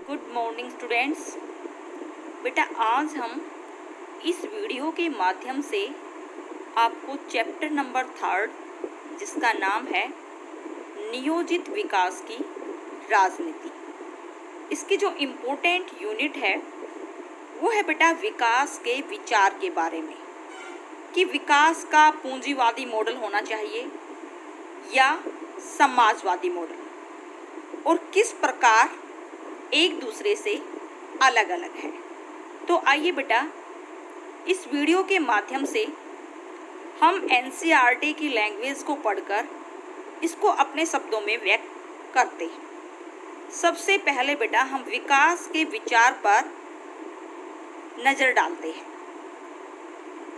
Good morning students. बेटा आज हम इस वीडियो के माध्यम से आपको चैप्टर नंबर 3 जिसका नाम है नियोजित विकास की राजनीति, इसकी जो इम्पोर्टेंट यूनिट है वो है बेटा विकास के विचार के बारे में कि विकास का पूंजीवादी मॉडल होना चाहिए या समाजवादी मॉडल और किस प्रकार एक दूसरे से अलग अलग है। तो आइए बेटा इस वीडियो के माध्यम से हम एनसीईआरटी की लैंग्वेज को पढ़कर इसको अपने शब्दों में व्यक्त करते हैं। सबसे पहले बेटा हम विकास के विचार पर नज़र डालते हैं।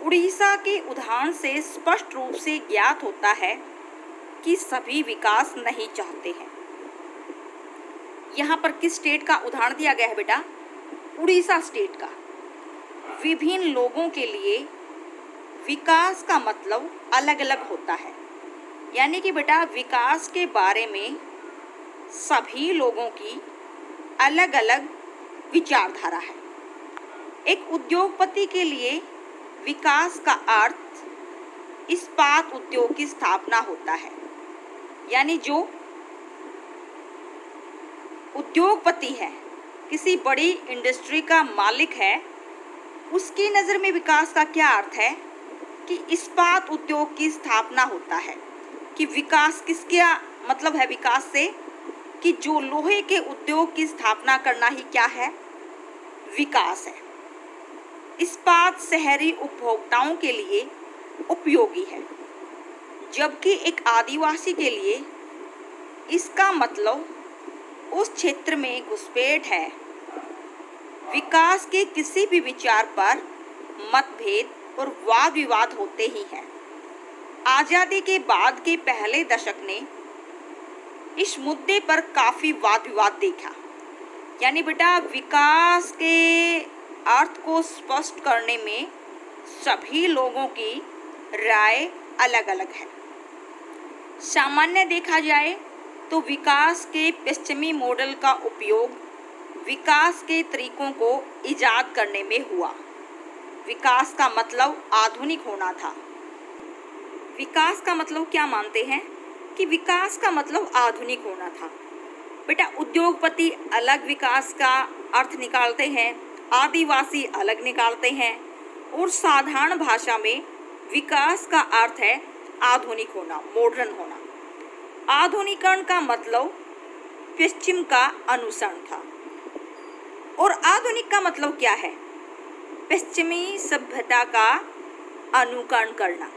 उड़ीसा के उदाहरण से स्पष्ट रूप से ज्ञात होता है कि सभी विकास नहीं चाहते हैं। यहाँ पर किस स्टेट का उदाहरण दिया गया है बेटा? उड़ीसा स्टेट का। विभिन्न लोगों के लिए विकास का मतलब अलग अलग होता है, यानी कि बेटा विकास के बारे में सभी लोगों की अलग अलग विचारधारा है। एक उद्योगपति के लिए विकास का अर्थ इस्पात उद्योग की स्थापना होता है, यानी जो उद्योगपति है, किसी बड़ी इंडस्ट्री का मालिक है, उसकी नज़र में विकास का क्या अर्थ है कि इस्पात उद्योग की स्थापना होता है। कि विकास किसका मतलब है? विकास से कि जो लोहे के उद्योग की स्थापना करना ही क्या है? विकास है। इस्पात शहरी उपभोक्ताओं के लिए उपयोगी है, जबकि एक आदिवासी के लिए इसका मतलब उस क्षेत्र में घुसपैठ है। विकास के किसी भी विचार पर मतभेद और वाद विवाद होते ही हैं। आज़ादी के बाद के पहले दशक ने इस मुद्दे पर काफ़ी वाद विवाद देखा, यानी बेटा विकास के अर्थ को स्पष्ट करने में सभी लोगों की राय अलग अलग है। सामान्य देखा जाए तो विकास के पश्चिमी मॉडल का उपयोग विकास के तरीकों को इजाद करने में हुआ। विकास का मतलब आधुनिक होना था। विकास का मतलब क्या मानते हैं कि विकास का मतलब आधुनिक होना था। बेटा उद्योगपति अलग विकास का अर्थ निकालते हैं, आदिवासी अलग निकालते हैं, और साधारण भाषा में विकास का अर्थ है आधुनिक होना, मॉडर्न होना। आधुनिकरण का मतलब पश्चिम का अनुसरण था। और आधुनिक का मतलब क्या है? पश्चिमी सभ्यता का अनुकरण करना।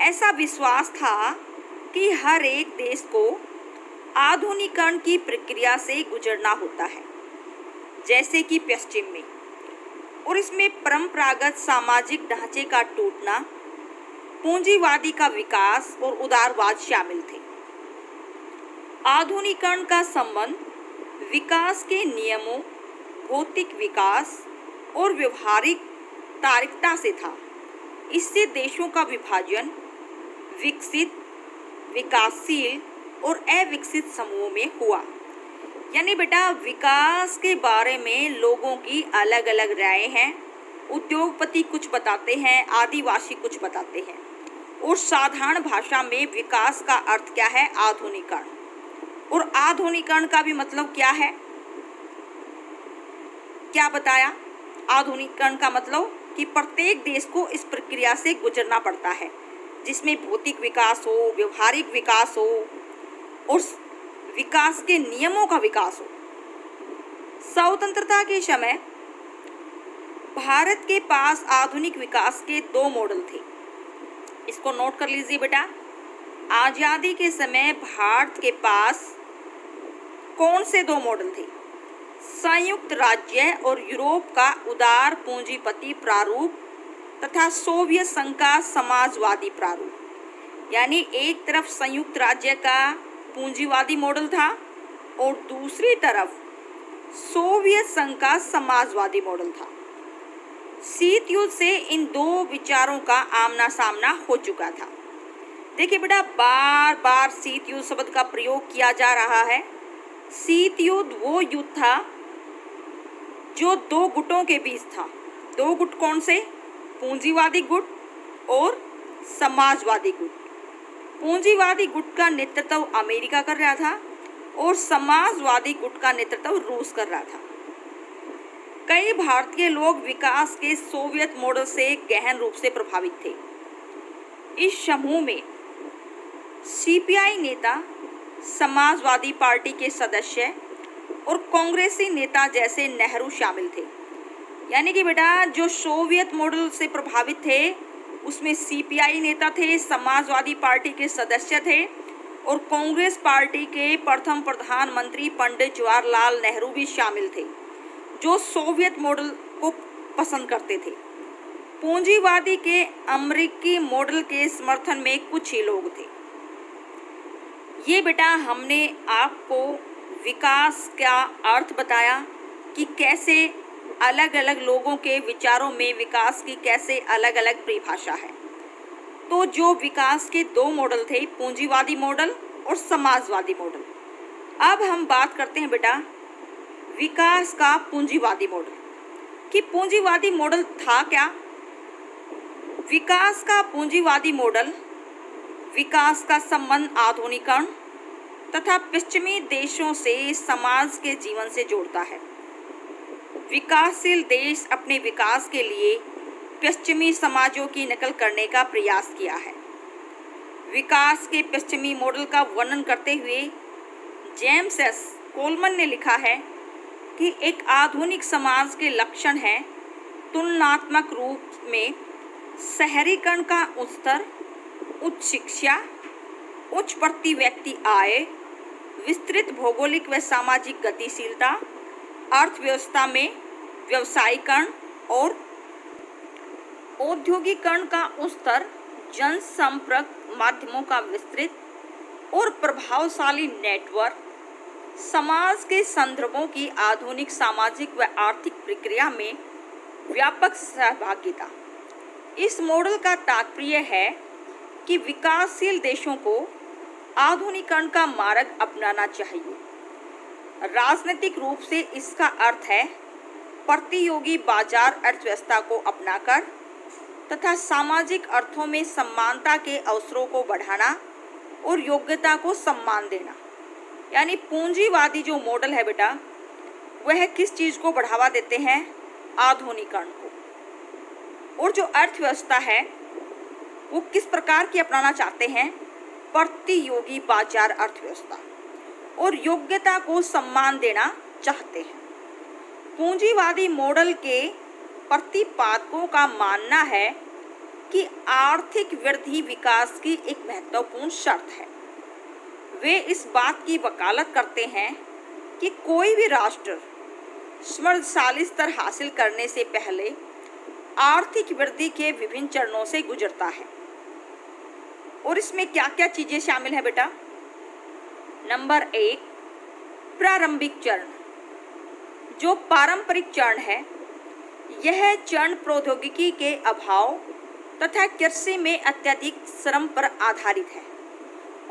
ऐसा विश्वास था कि हर एक देश को आधुनिकरण की प्रक्रिया से गुजरना होता है, जैसे कि पश्चिम में, और इसमें परंपरागत सामाजिक ढांचे का टूटना, पूंजीवादी का विकास और उदारवाद शामिल थे। आधुनिकरण का संबंध विकास के नियमों, भौतिक विकास और व्यवहारिक तार्किकता से था। इससे देशों का विभाजन विकसित, विकासशील और अविकसित समूहों में हुआ। यानी बेटा विकास के बारे में लोगों की अलग अलग राय हैं। उद्योगपति कुछ बताते हैं, आदिवासी कुछ बताते हैं। और साधारण भाषा में विकास का अर्थ क्या है? आधुनिकरण। और आधुनिकरण का भी मतलब क्या है? क्या बताया? आधुनिकरण का मतलब कि प्रत्येक देश को इस प्रक्रिया से गुजरना पड़ता है, जिसमें भौतिक विकास हो, व्यवहारिक विकास हो और विकास के नियमों का विकास हो। स्वतंत्रता के समय भारत के पास आधुनिक विकास के 2 मॉडल थे। इसको नोट कर लीजिए बेटा। आज़ादी के समय भारत के पास कौन से 2 मॉडल थे? संयुक्त राज्य और यूरोप का उदार पूंजीपति प्रारूप तथा सोवियत संघ का समाजवादी प्रारूप। यानी एक तरफ संयुक्त राज्य का पूंजीवादी मॉडल था और दूसरी तरफ सोवियत संघ का समाजवादी मॉडल था। शीत युद्ध से इन 2 विचारों का आमना सामना हो चुका था। देखिए बेटा बार बार शीत युद्ध शब्द का प्रयोग किया जा रहा है। शीत युद्ध वो युद्ध था जो दो गुटों के बीच था। दो गुट कौन से? पूंजीवादी गुट और समाजवादी गुट। पूंजीवादी गुट का नेतृत्व अमेरिका कर रहा था और समाजवादी गुट का नेतृत्व रूस कर रहा था। कई भारतीय लोग विकास के सोवियत मॉडल से गहन रूप से प्रभावित थे। इस समूह में सीपीआई नेता, समाजवादी पार्टी के सदस्य और कांग्रेसी नेता जैसे नेहरू शामिल थे। यानी कि बेटा जो सोवियत मॉडल से प्रभावित थे उसमें सीपीआई नेता थे, समाजवादी पार्टी के सदस्य थे और कांग्रेस पार्टी के प्रथम प्रधानमंत्री पंडित जवाहरलाल नेहरू भी शामिल थे, जो सोवियत मॉडल को पसंद करते थे। पूंजीवादी के अमेरिकी मॉडल के समर्थन में कुछ ही लोग थे। ये बेटा हमने आपको विकास का अर्थ बताया कि कैसे अलग अलग लोगों के विचारों में विकास की कैसे अलग अलग परिभाषा है। तो जो विकास के दो मॉडल थे, पूंजीवादी मॉडल और समाजवादी मॉडल। अब हम बात करते हैं बेटा विकास का पूंजीवादी मॉडल कि पूंजीवादी मॉडल था क्या। विकास का पूंजीवादी मॉडल विकास का संबंध आधुनिकीकरण तथा पश्चिमी देशों से समाज के जीवन से जोड़ता है। विकासशील देश अपने विकास के लिए पश्चिमी समाजों की नकल करने का प्रयास किया है। विकास के पश्चिमी मॉडल का वर्णन करते हुए जेम्स एस कोलमन ने लिखा है कि एक आधुनिक समाज के लक्षण हैं तुलनात्मक रूप में शहरीकरण का उच्च स्तर, उच्च शिक्षा, उच्च प्रति व्यक्ति आय, विस्तृत भौगोलिक व सामाजिक गतिशीलता, अर्थव्यवस्था में व्यवसायीकरण और औद्योगिकरण का उच्च स्तर, जनसंपर्क माध्यमों का विस्तृत और प्रभावशाली नेटवर्क, समाज के संदर्भों की आधुनिक सामाजिक व आर्थिक प्रक्रिया में व्यापक सहभागिता। इस मॉडल का तात्पर्य है कि विकासशील देशों को आधुनिकीकरण का मार्ग अपनाना चाहिए। राजनीतिक रूप से इसका अर्थ है प्रतियोगी बाजार अर्थव्यवस्था को अपनाकर तथा सामाजिक अर्थों में समानता के अवसरों को बढ़ाना और योग्यता को सम्मान देना। यानी पूंजीवादी जो मॉडल है बेटा वह किस चीज़ को बढ़ावा देते हैं? आधुनिकीकरण को। और जो अर्थव्यवस्था है वो किस प्रकार की अपनाना चाहते हैं? प्रतियोगी बाजार अर्थव्यवस्था और योग्यता को सम्मान देना चाहते हैं। पूंजीवादी मॉडल के प्रतिपादकों का मानना है कि आर्थिक वृद्धि विकास की एक महत्वपूर्ण शर्त है। वे इस बात की वकालत करते हैं कि कोई भी राष्ट्र समृद्धशाली स्तर हासिल करने से पहले आर्थिक वृद्धि के विभिन्न चरणों से गुजरता है। और इसमें क्या क्या चीज़ें शामिल हैं बेटा? नंबर 1, प्रारंभिक चरण। जो पारंपरिक चरण है यह चरण प्रौद्योगिकी के अभाव तथा कृषि में अत्यधिक श्रम पर आधारित है।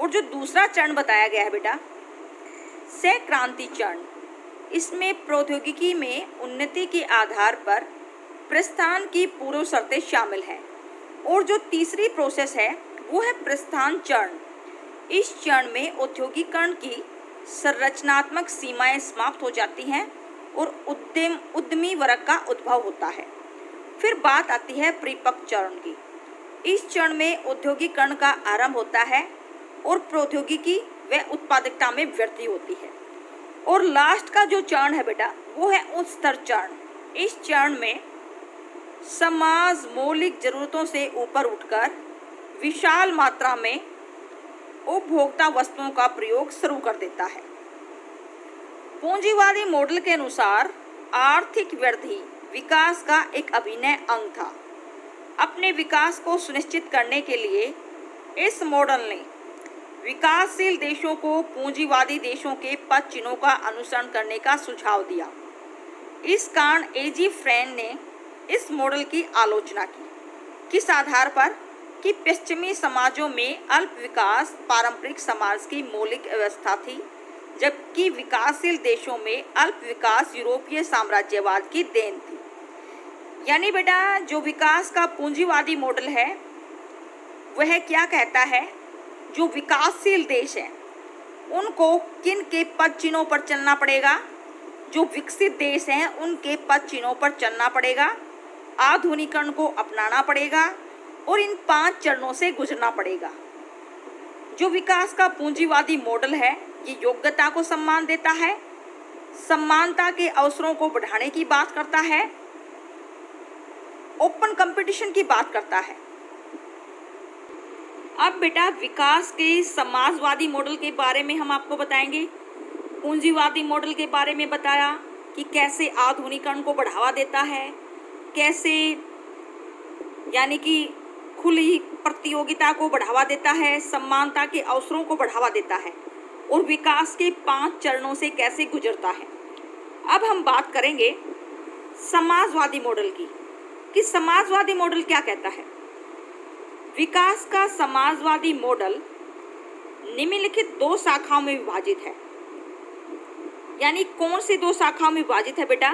और जो दूसरा चरण बताया गया है बेटा सहक्रांति चरण, इसमें प्रौद्योगिकी में उन्नति के आधार पर प्रस्थान की पूर्व शर्तें शामिल हैं। और जो तीसरी प्रोसेस है वो है प्रस्थान चरण। इस चरण में औद्योगिकरण की संरचनात्मक सीमाएं समाप्त हो जाती हैं और उद्यमी वर्ग का उद्भव होता है। फिर बात आती है परिपक्व चरण की। इस चरण में औद्योगिकरण का आरंभ होता है और प्रौद्योगिकी व उत्पादकता में वृद्धि होती है। और लास्ट का जो चरण है बेटा वो है उच्च स्तर चरण। इस चरण में समाज मौलिक जरूरतों से ऊपर उठकर विशाल मात्रा में उपभोक्ता वस्तुओं का प्रयोग शुरू कर देता है। पूंजीवादी मॉडल के अनुसार आर्थिक वृद्धि विकास का एक अभिन्न अंग था। अपने विकास को सुनिश्चित करने के लिए इस मॉडल ने विकासशील देशों को पूंजीवादी देशों के पद चिन्हों का अनुसरण करने का सुझाव दिया। इस कारण एजी फ्रेन ने इस मॉडल की आलोचना की। किस आधार पर? कि पश्चिमी समाजों में अल्प विकास पारंपरिक समाज की मौलिक व्यवस्था थी जबकि विकासशील देशों में अल्प विकास यूरोपीय साम्राज्यवाद की देन थी। यानी बेटा जो विकास का पूंजीवादी मॉडल है वह क्या कहता है, जो विकासशील देश हैं उनको किन के पद चिन्हों पर चलना पड़ेगा, जो विकसित देश हैं उनके पद चिन्हों पर चलना पड़ेगा, आधुनिकीकरण को अपनाना पड़ेगा और इन 5 चरणों से गुजरना पड़ेगा। जो विकास का पूंजीवादी मॉडल है ये योग्यता को सम्मान देता है, समानता के अवसरों को बढ़ाने की बात करता है, ओपन कंपटीशन की बात करता है। अब बेटा विकास के समाजवादी मॉडल के बारे में हम आपको बताएंगे। पूंजीवादी मॉडल के बारे में बताया कि कैसे आधुनिकीकरण को बढ़ावा देता है, कैसे यानी कि खुली प्रतियोगिता को बढ़ावा देता है, समानता के अवसरों को बढ़ावा देता है और विकास के 5 चरणों से कैसे गुजरता है। अब हम बात करेंगे समाजवादी मॉडल की कि समाजवादी मॉडल क्या कहता है। विकास का समाजवादी मॉडल निम्नलिखित 2 शाखाओं में विभाजित है। यानी कौन सी 2 शाखाओं में विभाजित है बेटा?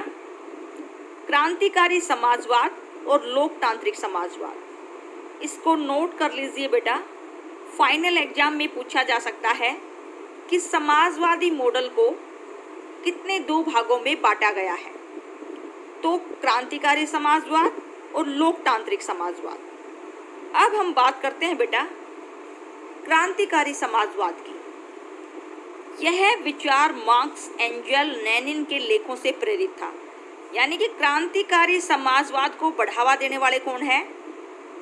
क्रांतिकारी समाजवाद और लोकतांत्रिक समाजवाद। इसको नोट कर लीजिए बेटा, फाइनल एग्जाम में पूछा जा सकता है कि समाजवादी मॉडल को कितने 2 भागों में बांटा गया है। तो क्रांतिकारी समाजवाद और लोकतांत्रिक समाजवाद। अब हम बात करते हैं बेटा क्रांतिकारी समाजवाद की। यह विचार मार्क्स, एंजेल, लेनिन के लेखों से प्रेरित था। यानी कि क्रांतिकारी समाजवाद को बढ़ावा देने वाले कौन हैं?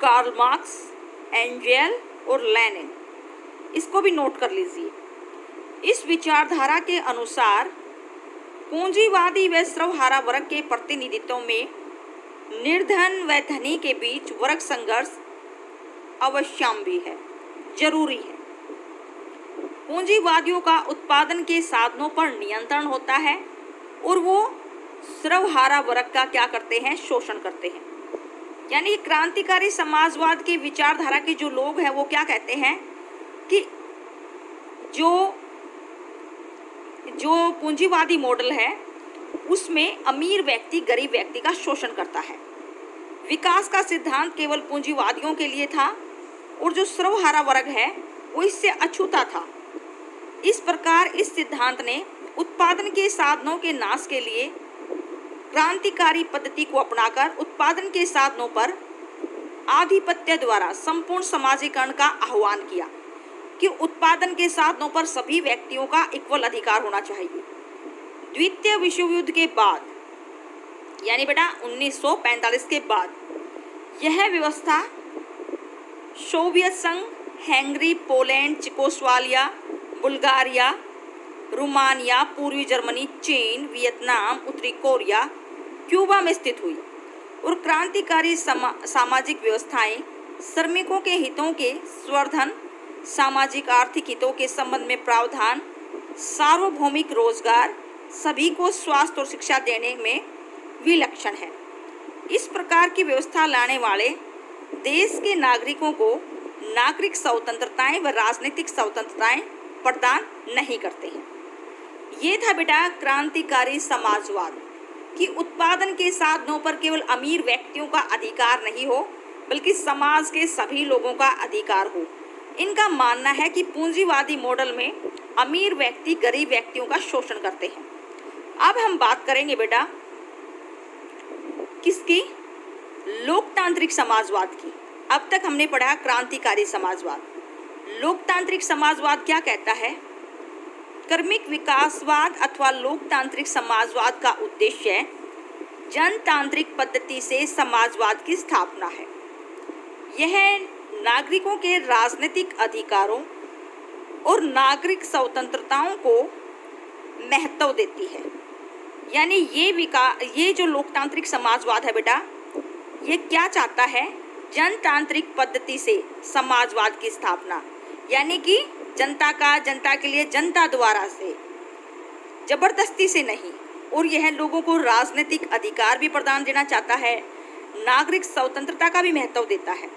कार्ल मार्क्स, एंजेल और लेनिन। इसको भी नोट कर लीजिए। इस विचारधारा के अनुसार पूंजीवादी व सर्वहारा वर्ग के प्रतिनिधित्व में निर्धन व धनी के बीच वर्ग संघर्ष अवश्यम्बी है, जरूरी है। पूंजीवादियों का उत्पादन के साधनों पर नियंत्रण होता है और वो सर्वहारा वर्ग का क्या करते हैं? शोषण करते हैं। यानी क्रांतिकारी समाजवाद की विचारधारा के जो लोग हैं वो क्या कहते हैं कि जो पूंजीवादी मॉडल है उसमें अमीर व्यक्ति गरीब व्यक्ति का शोषण करता है। विकास का सिद्धांत केवल पूंजीवादियों के लिए था और जो सर्वहारा वर्ग है वो इससे अछूता था। इस प्रकार इस सिद्धांत ने उत्पादन के साधनों के नाश के लिए क्रांतिकारी पद्धति को अपनाकर उत्पादन के साधनों पर आधिपत्य द्वारा संपूर्ण समाजीकरण का आह्वान किया कि उत्पादन के साधनों पर सभी व्यक्तियों का इक्वल अधिकार होना चाहिए। द्वितीय विश्व युद्ध के बाद यानी बेटा 1945 के बाद यह व्यवस्था सोवियत संघ, Hungary, Poland, Czechoslovakia, Bulgaria, Romania, पूर्वी जर्मनी, चीन, वियतनाम, उत्तरी कोरिया, क्यूबा में स्थित हुई और क्रांतिकारी सामाजिक व्यवस्थाएं श्रमिकों के हितों के संवर्धन, सामाजिक आर्थिक हितों के संबंध में प्रावधान, सार्वभौमिक रोजगार, सभी को स्वास्थ्य और शिक्षा देने में विलक्षण है। इस प्रकार की व्यवस्था लाने वाले देश के नागरिकों को नागरिक स्वतंत्रताएं व राजनीतिक स्वतंत्रताएं प्रदान नहीं करते हैं। ये था बेटा क्रांतिकारी समाजवाद कि उत्पादन के साधनों पर केवल अमीर व्यक्तियों का अधिकार नहीं हो बल्कि समाज के सभी लोगों का अधिकार हो। इनका मानना है कि पूंजीवादी मॉडल में अमीर व्यक्ति गरीब व्यक्तियों का शोषण करते हैं। अब हम बात करेंगे बेटा किसकी? लोकतांत्रिक समाजवाद की। अब तक हमने पढ़ा क्रांतिकारी समाजवाद। लोकतांत्रिक समाजवाद क्या कहता है? क्रमिक विकासवाद अथवा लोकतांत्रिक समाजवाद का उद्देश्य जनतांत्रिक पद्धति से समाजवाद की स्थापना है। यह नागरिकों के राजनीतिक अधिकारों और नागरिक स्वतंत्रताओं को महत्व देती है। यानी ये जो लोकतांत्रिक समाजवाद है बेटा, ये क्या चाहता है? जनतांत्रिक पद्धति से समाजवाद की स्थापना, यानी कि जनता के लिए जनता द्वारा से, जबरदस्ती से नहीं। और यह लोगों को राजनीतिक अधिकार भी प्रदान देना चाहता है, नागरिक स्वतंत्रता का भी महत्व देता है।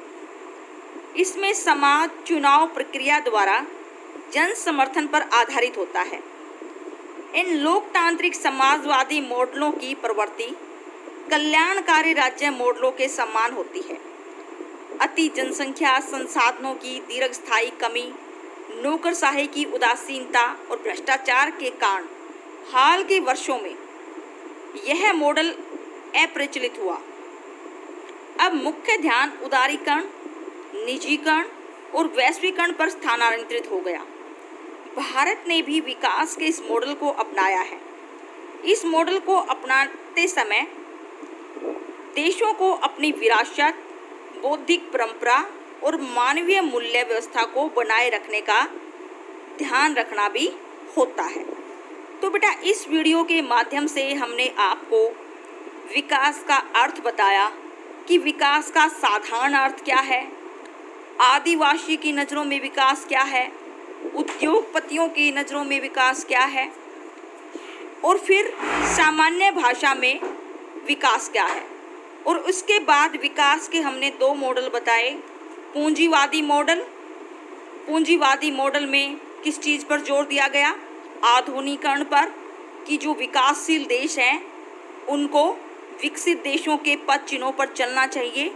इसमें समाज चुनाव प्रक्रिया द्वारा जन समर्थन पर आधारित होता है। इन लोकतांत्रिक समाजवादी मॉडलों की प्रवृत्ति कल्याणकारी राज्य मॉडलों के समान होती है। अति जनसंख्या, संसाधनों की दीर्घस्थायी कमी, नौकरशाही की उदासीनता और भ्रष्टाचार के कारण हाल के वर्षों में यह मॉडल अप्रचलित हुआ। अब मुख्य ध्यान उदारीकरण, निजीकरण और वैश्वीकरण पर स्थानांतरित हो गया। भारत ने भी विकास के इस मॉडल को अपनाया है। इस मॉडल को अपनाते समय देशों को अपनी विरासत, बौद्धिक परंपरा और मानवीय मूल्य व्यवस्था को बनाए रखने का ध्यान रखना भी होता है। तो बेटा, इस वीडियो के माध्यम से हमने आपको विकास का अर्थ बताया कि विकास का साधारण अर्थ क्या है, आदिवासी की नज़रों में विकास क्या है, उद्योगपतियों की नज़रों में विकास क्या है, और फिर सामान्य भाषा में विकास क्या है। और उसके बाद विकास के हमने दो मॉडल बताए। पूंजीवादी मॉडल, पूंजीवादी मॉडल में किस चीज़ पर जोर दिया गया? आधुनिकीकरण पर, कि जो विकासशील देश हैं उनको विकसित देशों के पद चिन्हों पर चलना चाहिए।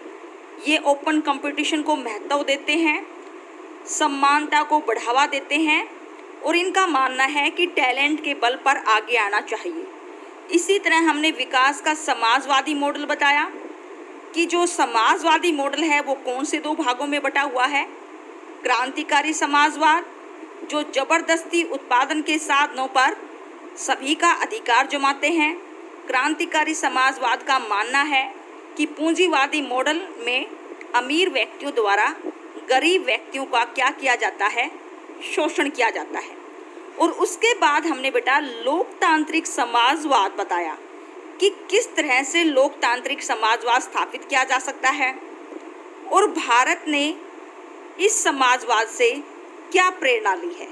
ये ओपन कंपटीशन को महत्व देते हैं, समानता को बढ़ावा देते हैं और इनका मानना है कि टैलेंट के बल पर आगे आना चाहिए। इसी तरह हमने विकास का समाजवादी मॉडल बताया कि जो समाजवादी मॉडल है वो कौन से दो भागों में बटा हुआ है। क्रांतिकारी समाजवाद, जो जबरदस्ती उत्पादन के साधनों पर सभी का अधिकार जमाते हैं। क्रांतिकारी समाजवाद का मानना है कि पूंजीवादी मॉडल में अमीर व्यक्तियों द्वारा गरीब व्यक्तियों का क्या किया जाता है? शोषण किया जाता है। और उसके बाद हमने बेटा लोकतांत्रिक समाजवाद बताया कि किस तरह से लोकतांत्रिक समाजवाद स्थापित किया जा सकता है और भारत ने इस समाजवाद से क्या प्रेरणा ली है।